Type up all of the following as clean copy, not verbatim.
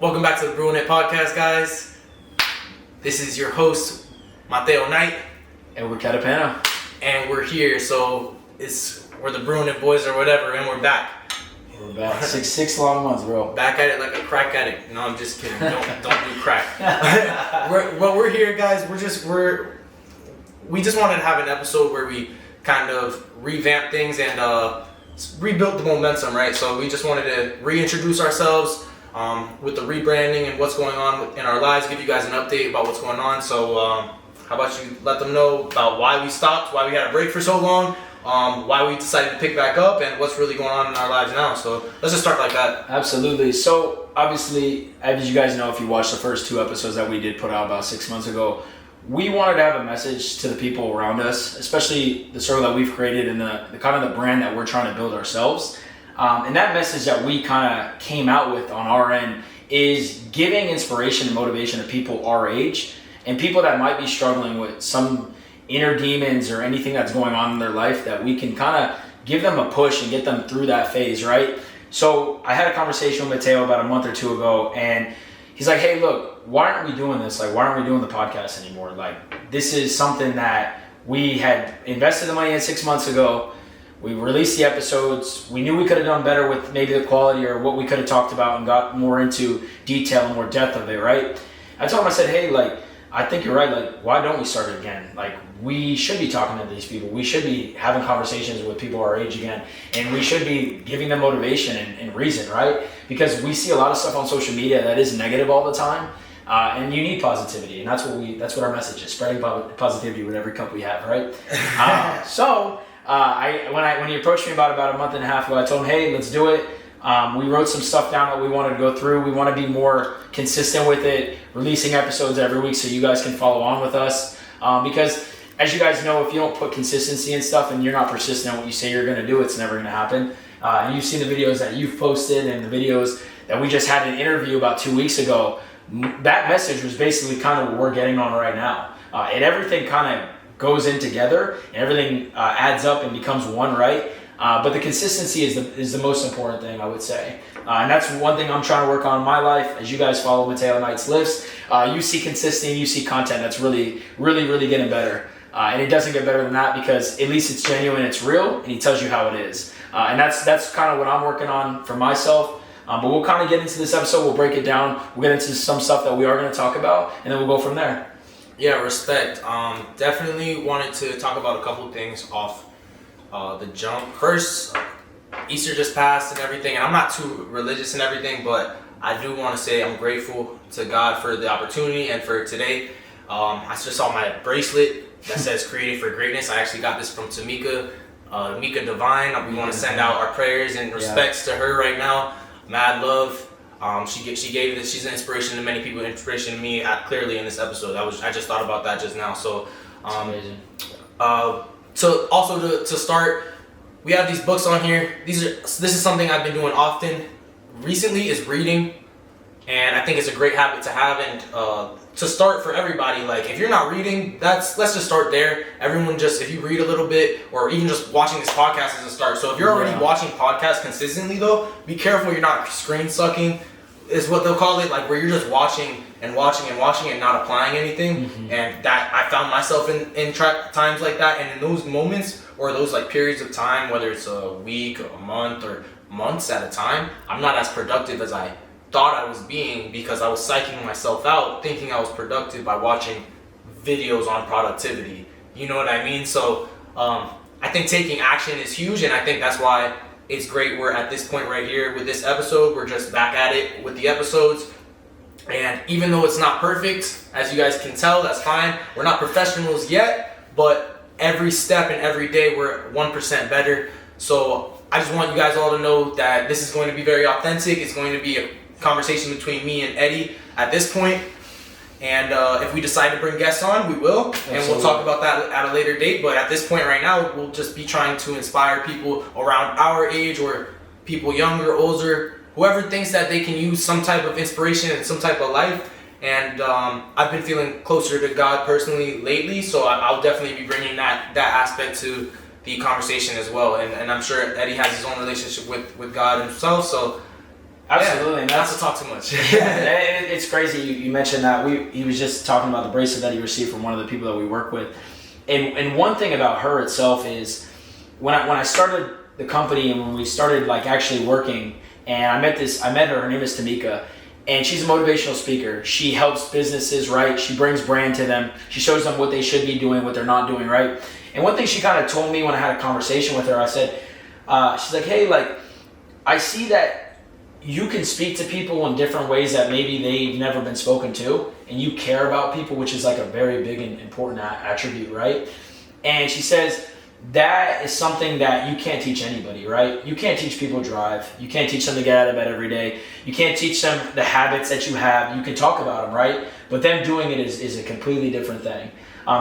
Welcome back to the Brewin podcast, guys. This is your host, Mateo Knight. And we're Catapano. And we're here, so we're the Brewin boys or whatever, and we're back. We're back. Six long months, bro. Back at it like a crack addict. No, I'm just kidding. Don't do crack. we're here, guys. We just wanted to have an episode where we kind of revamp things and rebuild the momentum, right? So we just wanted to reintroduce ourselves with the rebranding and what's going on in our lives, give you guys an update about what's going on. So how about you let them know about why we stopped, why we had a break for so long, why we decided to pick back up, and what's really going on in our lives now. So let's just start like that. Absolutely. So obviously, as you guys know, if you watched the first two episodes that we did put out about 6 months ago, we wanted to have a message to the people around us, especially the circle that we've created and the kind of the brand that we're trying to build ourselves. And that message that we kind of came out with on our end is giving inspiration and motivation to people our age and people that might be struggling with some inner demons or anything that's going on in their life, that we can kind of give them a push and get them through that phase, right? So I had a conversation with Mateo about a month or two ago, and he's like, hey, look, why aren't we doing this? Like, why aren't we doing the podcast anymore? Like, this is something that we had invested the money in 6 months ago. We released the episodes. We knew we could have done better with maybe the quality or what we could have talked about and got more into detail and more depth of it, right? I told him, I said, hey, like, I think you're right. Like, why don't we start it again? Like, we should be talking to these people. We should be having conversations with people our age again. And we should be giving them motivation and reason, right? Because we see a lot of stuff on social media that is negative all the time. And you need positivity. And that's what our message is, spreading positivity with every cup we have, right? When he approached me about a month and a half ago, I told him, hey, let's do it. We wrote some stuff down that we wanted to go through. We want to be more consistent with it, releasing episodes every week so you guys can follow on with us. Because as you guys know, if you don't put consistency in stuff and you're not persistent in what you say you're going to do, it's never going to happen. And you've seen the videos that you've posted and the videos that we just had an interview about 2 weeks ago. That message was basically kind of what we're getting on right now. And everything kind of goes in together and everything adds up and becomes one, right? But the consistency is the most important thing, I would say. And that's one thing I'm trying to work on in my life. As you guys follow Mateo Knight's lifts, you see consistency, you see content that's really, really, really getting better. And it doesn't get better than that because at least it's genuine, it's real, and he tells you how it is. And that's kind of what I'm working on for myself. But we'll kind of get into this episode, we'll break it down, we'll get into some stuff that we are going to talk about, and then we'll go from there. Yeah, respect. Definitely wanted to talk about a couple of things off the jump. First, Easter just passed and everything, and I'm not too religious and everything, but I do want to say I'm grateful to God for the opportunity and for today. I just saw my bracelet that says Created for Greatness. I actually got this from Tamika, Mika Divine. We want to send out our prayers and respects to her right now. Mad love. She gave this. She's an inspiration to many people. Inspiration to me. Clearly in this episode, I just thought about that just now. So, amazing. To start, we have these books on here. This is something I've been doing often recently, is reading, and I think it's a great habit to have. And to start for everybody, like if you're not reading, let's just start there. Everyone, just if you read a little bit, or even just watching this podcast is a start. So if you're already watching podcasts consistently, though, be careful you're not screen sucking, is what they'll call it, like where you're just watching and not applying anything. Mm-hmm. And that I found myself in times like that, and in those moments or those like periods of time, whether it's a week, a month, or months at a time, I'm not as productive as I thought I was being, because I was psyching myself out thinking I was productive by watching videos on productivity. You know what I mean? So I think taking action is huge, and I think that's why it's great we're at this point right here with this episode. We're just back at it with the episodes. And even though it's not perfect, as you guys can tell, that's fine. We're not professionals yet, but every step and every day we're 1% better. So I just want you guys all to know that this is going to be very authentic. It's going to be a conversation between me and Eddie at this point. And if we decide to bring guests on, we will. Absolutely. And we'll talk about that at a later date. But at this point right now, we'll just be trying to inspire people around our age, or people younger, older, whoever thinks that they can use some type of inspiration and some type of life. And I've been feeling closer to God personally lately, so I'll definitely be bringing that aspect to the conversation as well. And I'm sure Eddie has his own relationship with God himself. So Absolutely. Not to talk too much. It's crazy. You mentioned that. He was just talking about the bracelet that he received from one of the people that we work with. And one thing about her itself is when I started the company and when we started like actually working, and I met her name is Tamika, and she's a motivational speaker. She helps businesses, right? She brings brand to them. She shows them what they should be doing, what they're not doing, right? And one thing she kind of told me when I had a conversation with her, I said, she's like, hey, like, I see that you can speak to people in different ways that maybe they've never been spoken to, and you care about people, which is like a very big and important attribute, right? And she says that is something that you can't teach anybody, right? You can't teach people to drive. You can't teach them to get out of bed every day. You can't teach them the habits that you have. You can talk about them, right? But them doing it is a completely different thing.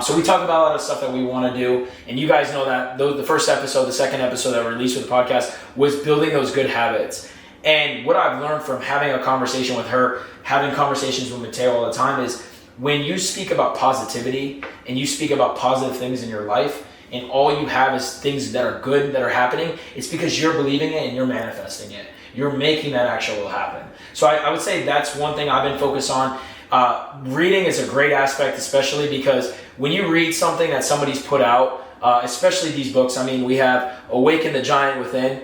So we talk about a lot of stuff that we want to do, and you guys know that the first episode, the second episode that we released with the podcast was building those good habits. And what I've learned from having a conversation with her, having conversations with Mateo all the time is when you speak about positivity and you speak about positive things in your life and all you have is things that are good that are happening, it's because you're believing it and you're manifesting it. You're making that actual happen. So I would say that's one thing I've been focused on. Reading is a great aspect, especially because when you read something that somebody's put out, especially these books, I mean, we have Awaken the Giant Within.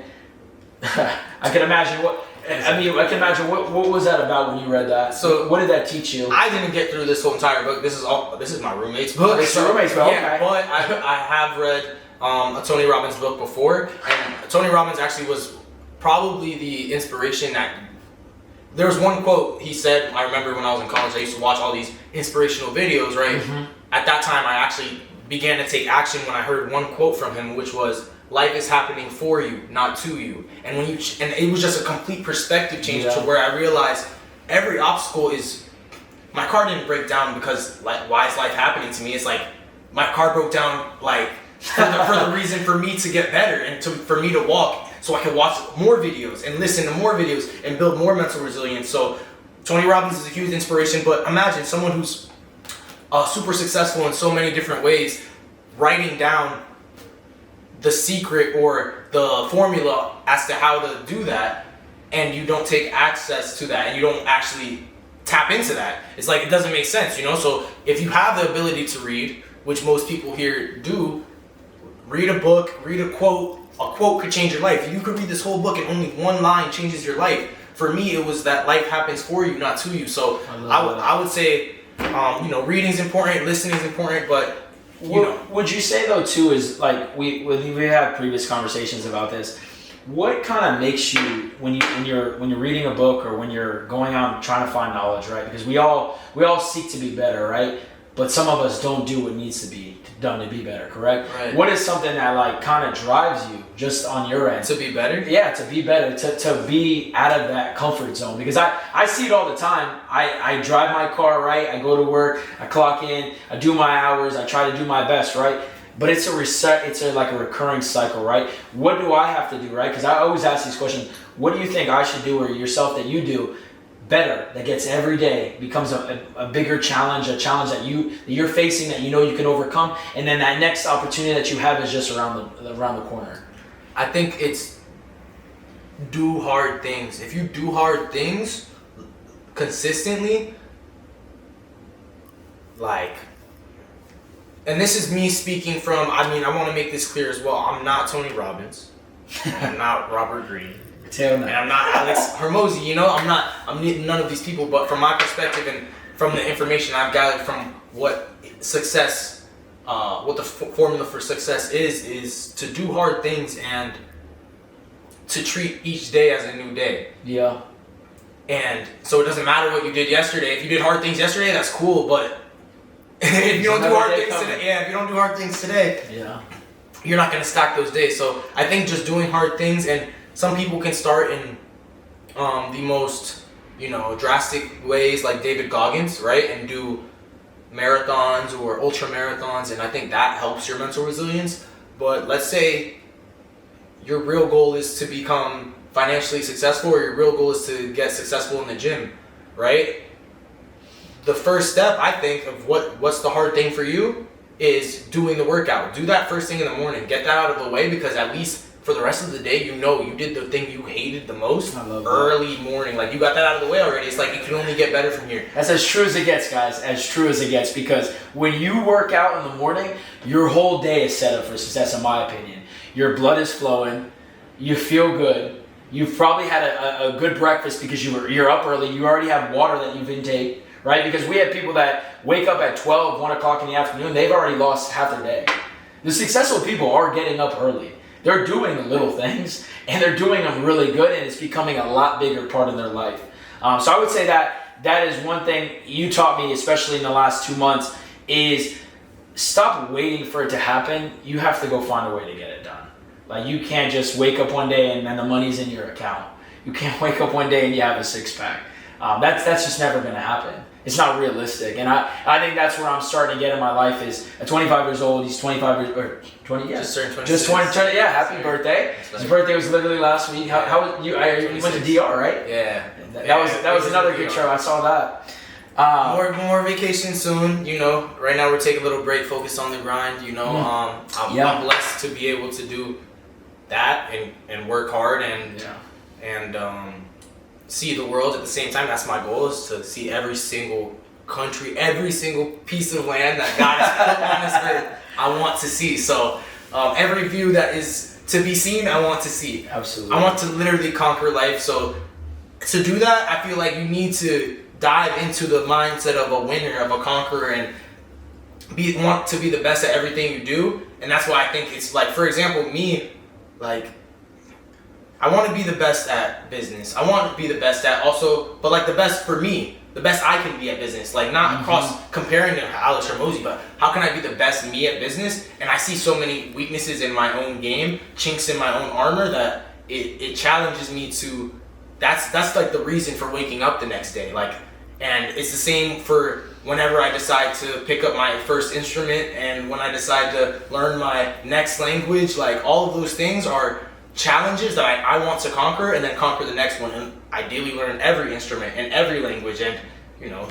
I can imagine what was that about when you read that? So what did that teach you? I didn't get through this whole entire book. This is my roommate's book. It's your roommate's book. Yeah, okay. but I have read a Tony Robbins book before, and Tony Robbins actually was probably the inspiration that. There was one quote he said. I remember when I was in college, I used to watch all these inspirational videos. Right. Mm-hmm. At that time, I actually began to take action when I heard one quote from him, which was, "Life is happening for you, not to you." And and it was just a complete perspective change to where I realized every obstacle is. My car didn't break down because like, why is life happening to me? It's like my car broke down like for the reason for me to get better and for me to walk, so I can watch more videos and listen to more videos and build more mental resilience. So Tony Robbins is a huge inspiration. But imagine someone who's super successful in so many different ways, writing down the secret or the formula as to how to do that, and you don't take access to that and you don't actually tap into that. It's like it doesn't make sense, you know? So if you have the ability to read, which most people here do, read a book, read a quote. A quote could change your life. You could read this whole book and only one line changes your life. For me, it was that life happens for you, not to you. So I would say, reading is important, listening is important, but Would you say though too is like we have previous conversations about this. What kind of makes you when you're reading a book or when you're going out and trying to find knowledge, right? Because we all seek to be better, right? But some of us don't do what needs to be done to be better, correct? Right. What is something that like kind of drives you just on your end? To be better? Yeah, to be better, to be out of that comfort zone. Because I see it all the time. I drive my car, right? I go to work, I clock in, I do my hours, I try to do my best, right? But it's like a recurring cycle, right? What do I have to do, right? Because I always ask these questions. What do you think I should do or yourself that you do better, that gets every day, becomes a bigger challenge, a challenge that you're facing that you know you can overcome, and then that next opportunity that you have is just around the corner? I think it's do hard things. If you do hard things consistently, like, and this is me speaking from, I want to make this clear as well. I'm not Tony Robbins. I'm not Robert Greene. And I'm not Alex Hormozy, I'm none of these people, but from my perspective and from the information I've gathered from what success, what the formula for success is to do hard things and to treat each day as a new day. Yeah. And so it doesn't matter what you did yesterday. If you did hard things yesterday, that's cool, but if you don't do hard things today, if you don't do hard things today, you're not gonna stack those days. So I think just doing hard things, and some people can start in the most, drastic ways, like David Goggins, right? And do marathons or ultra marathons, and I think that helps your mental resilience. But let's say your real goal is to become financially successful, or your real goal is to get successful in the gym, right? The first step, I think, of what's the hard thing for you is doing the workout. Do that first thing in the morning. Get that out of the way, because at least for the rest of the day, you know, you did the thing you hated the most I love early morning. Like, you got that out of the way already. It's like, it can only get better from here. That's as true as it gets, guys. As true as it gets. Because when you work out in the morning, your whole day is set up for success, in my opinion. Your blood is flowing. You feel good. You've probably had a good breakfast because you're up early. You already have water that you've intaked, right? Because we have people that wake up at 12, 1 o'clock in the afternoon. They've already lost half their day. The successful people are getting up early. They're doing the little things, and they're doing them really good, and it's becoming a lot bigger part of their life. So I would say that is one thing you taught me, especially in the last 2 months, is stop waiting for it to happen. You have to go find a way to get it done. Like, you can't just wake up one day and then the money's in your account. You can't wake up one day and you have a six-pack. That's just never going to happen. It's not realistic. And I think that's where I'm starting to get in my life is at 25 years old, he's 25 years, or 20, yeah. Just turned 26. Just 20, yeah, happy birthday. His birthday was literally last week. How you went to DR, right? Yeah. That was another good show. I saw that. More vacation soon, you know. Right now we're taking a little break, focused on the grind, you know. I'm blessed to be able to do that and work hard and see the world at the same time. That's my goal, is to see every single country, every single piece of land that God has put on this earth. I want to see. So every view that is to be seen, I want to see. Absolutely. I want to literally conquer life. So to do that, I feel like you need to dive into the mindset of a winner, of a conqueror, and want to be the best at everything you do. And that's why I think it's like, for example, me, like, I want to be the best at business. I want to be the best at also, but like the best for me, the best I can be at business. Like, not across comparing to Alex or Mosey, but how can I be the best me at business? And I see so many weaknesses in my own game, chinks in my own armor, that it challenges me to. That's like the reason for waking up the next day. Like, and it's the same for whenever I decide to pick up my first instrument and when I decide to learn my next language. Like, all of those things are challenges that I want to conquer, and then conquer the next one, and ideally learn every instrument and every language. And you know,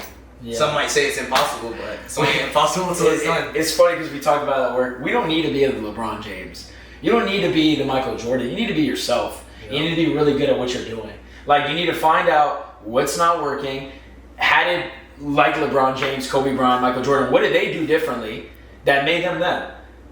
some might say it's impossible, but it's only impossible until it's done. It's funny because we talk about that work. We don't need to be the LeBron James. You don't need to be the Michael Jordan. You need to be yourself. You need to be really good at what you're doing. Like, you need to find out what's not working. Had it like LeBron James, Kobe Bryant, Michael Jordan, what did they do differently that made them them?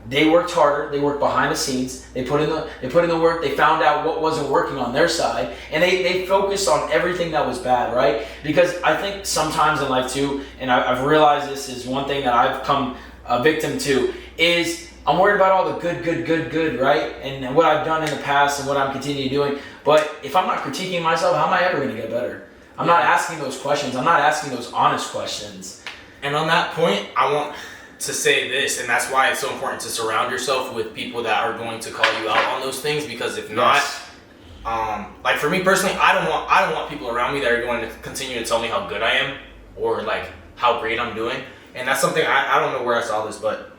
They worked harder. They worked behind the scenes. They put in the work. They found out what wasn't working on their side, and they focused on everything that was bad, right? Because I think sometimes in life too, and I've realized this is one thing that I've come a victim to, is I'm worried about all the good, right? And what I've done in the past and what I'm continuing doing. But if I'm not critiquing myself, how am I ever going to get better? I'm not asking those questions. I'm not asking those honest questions. And on that point, I want to say this, and that's why it's so important to surround yourself with people that are going to call you out on those things. Because if not, like for me personally, I don't want people around me that are going to continue to tell me how good I am or like how great I'm doing. And that's something I don't know where I saw this, but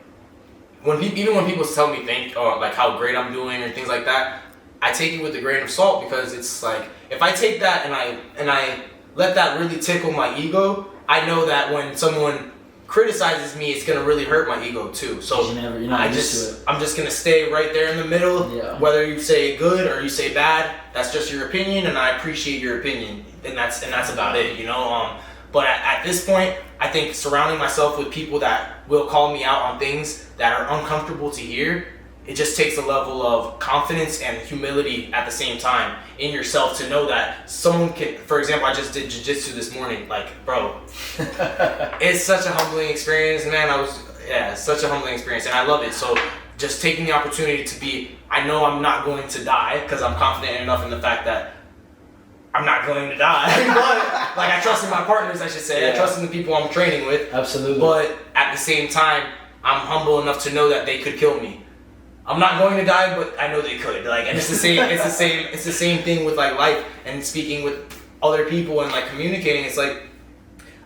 even when people tell me like how great I'm doing or things like that, I take it with a grain of salt, because it's like, if I take that and I let that really tickle my ego, I know that when someone criticizes me, it's gonna really hurt my ego too. So I'm just gonna stay right there in the middle. Yeah. Whether you say good or you say bad, that's just your opinion, and I appreciate your opinion, and that's about it, you know. But at this point, I think surrounding myself with people that will call me out on things that are uncomfortable to hear, it just takes a level of confidence and humility at the same time in yourself to know that someone can. For example, I just did jiu-jitsu this morning. Like, bro, it's such a humbling experience, man. It's such a humbling experience, and I love it. So just taking the opportunity to be, I know I'm not going to die, because I'm confident enough in the fact that I'm not going to die. But, like, I trust in my partners, I should say. Yeah. I trust in the people I'm training with. Absolutely. But at the same time, I'm humble enough to know that they could kill me. I'm not going to die, but I know they could. Like, and it's the same. It's the same thing with like life and speaking with other people and like communicating. It's like,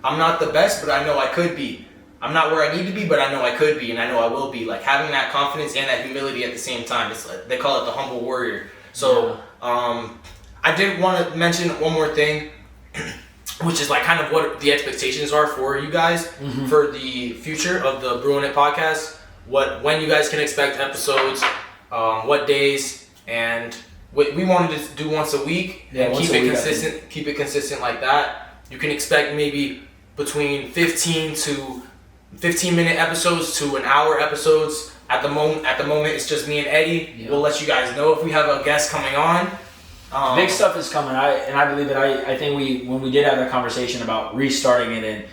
I'm not the best, but I know I could be. I'm not where I need to be, but I know I could be, and I know I will be. Like, having that confidence and that humility at the same time. It's like, they call it the humble warrior. So, I did want to mention one more thing, which is like kind of what the expectations are for you guys for the future of the Brewin podcast. When you guys can expect episodes, what days, and we wanted to do once a week and keep it consistent. Keep it consistent like that. You can expect maybe between 15 minute episodes to an hour episodes. At the moment, it's just me and Eddie. Yeah. We'll let you guys know if we have a guest coming on. Big stuff is coming. I believe it. I think when we did have that conversation about restarting it and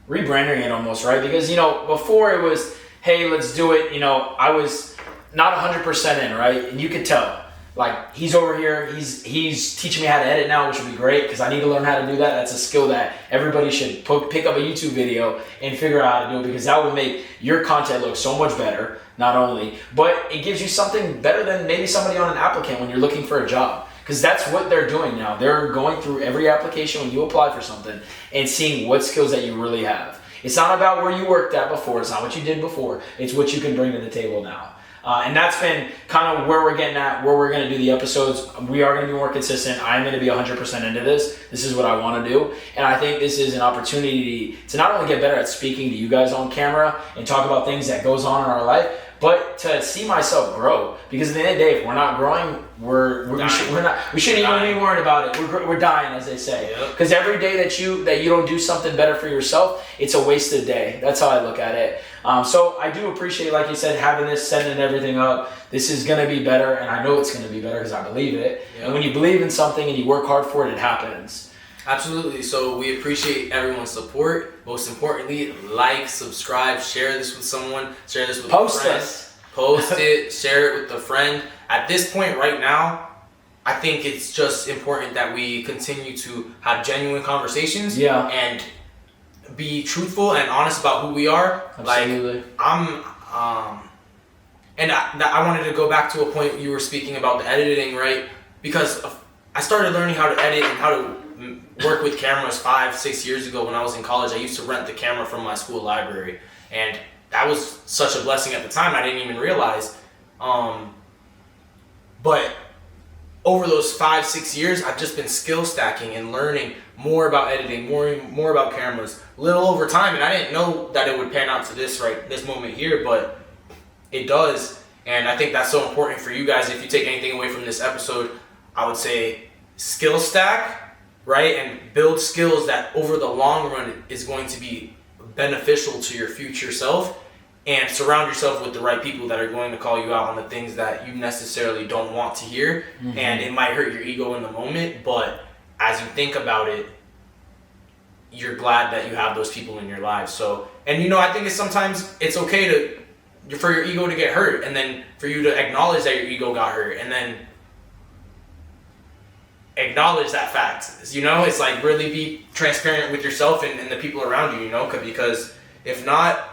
rebranding it almost, right? Because before it was, hey, let's do it. I was not 100% in, right? And you could tell. Like, he's over here, he's teaching me how to edit now, which would be great because I need to learn how to do that. That's a skill that everybody should pick up a YouTube video and figure out how to do it, because that would make your content look so much better, not only, but it gives you something better than maybe somebody on an applicant when you're looking for a job. Because that's what they're doing now. They're going through every application when you apply for something and seeing what skills that you really have. It's not about where you worked at before. It's not what you did before. It's what you can bring to the table now. And that's been kind of where we're getting at, where we're going to do the episodes. We are going to be more consistent. I'm going to be 100% into this. This is what I want to do. And I think this is an opportunity to not only get better at speaking to you guys on camera and talk about things that goes on in our life, but to see myself grow. Because at the end of the day, if we're not growing, we shouldn't even be worried about it. We're dying, as they say. Because every day that you don't do something better for yourself, it's a wasted day. That's how I look at it. So I do appreciate, like you said, having this, sending everything up. This is going to be better, and I know it's going to be better because I believe it. And when you believe in something and you work hard for it, it happens. Absolutely. So we appreciate everyone's support. Most importantly, like, subscribe, share this with someone, share this with a friend. Post it, share it with a friend. At this point right now, I think it's just important that we continue to have genuine conversations and be truthful and honest about who we are. Absolutely. Like, and I wanted to go back to a point you were speaking about the editing, right? Because I started learning how to edit and how to work with cameras 5-6 years ago when I was in college. I used to rent the camera from my school library, and that was such a blessing at the time. I didn't even realize. But over those 5-6 years, I've just been skill stacking and learning more about editing, more about cameras, little over time. And I didn't know that it would pan out to this moment here, but it does. And I think that's so important for you guys. If you take anything away from this episode, I would say skill stack, right? And build skills that over the long run is going to be beneficial to your future self, and surround yourself with the right people that are going to call you out on the things that you necessarily don't want to hear. And it might hurt your ego in the moment, but as you think about it, you're glad that you have those people in your lives. So, and I think sometimes it's okay for your ego to get hurt, and then for you to acknowledge that your ego got hurt, and then acknowledge that fact. It's like really be transparent with yourself and the people around you, because if not,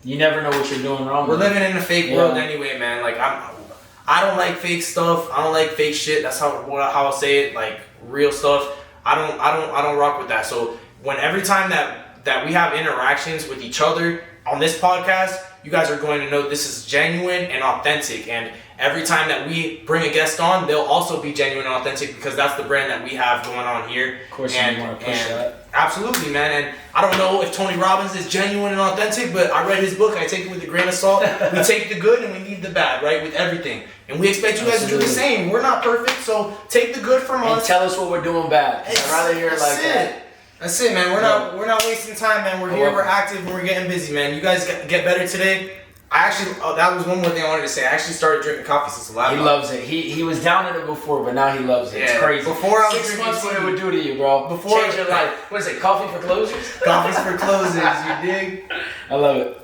you never know what you're doing wrong. We're living in a fake world anyway, man. Like I don't like fake stuff. I don't like fake shit. That's how I'll say it. Like real stuff. I don't rock with that. So every time that we have interactions with each other on this podcast, you guys are going to know this is genuine and authentic. And every time that we bring a guest on, they'll also be genuine and authentic, because that's the brand that we have going on here. Of course, you want to push that. Absolutely, man. And I don't know if Tony Robbins is genuine and authentic, but I read his book. I take it with a grain of salt. We take the good and we leave the bad, right? With everything. And we expect you guys to do the same. We're not perfect, so take the good from us. And tell us what we're doing bad. I'd rather hear it like that. That's it, man. We're not wasting time, man. We're here, we're active, and we're getting busy, man. You guys get better today. I actually, that was one more thing I wanted to say. I actually started drinking coffee since the last He loves it. He was down in it before, but now he loves it. It's crazy. Before I was 6 months, what it would do to you, bro. Change your life. What is it, coffee for closers? Coffee's for closers, you dig? I love it.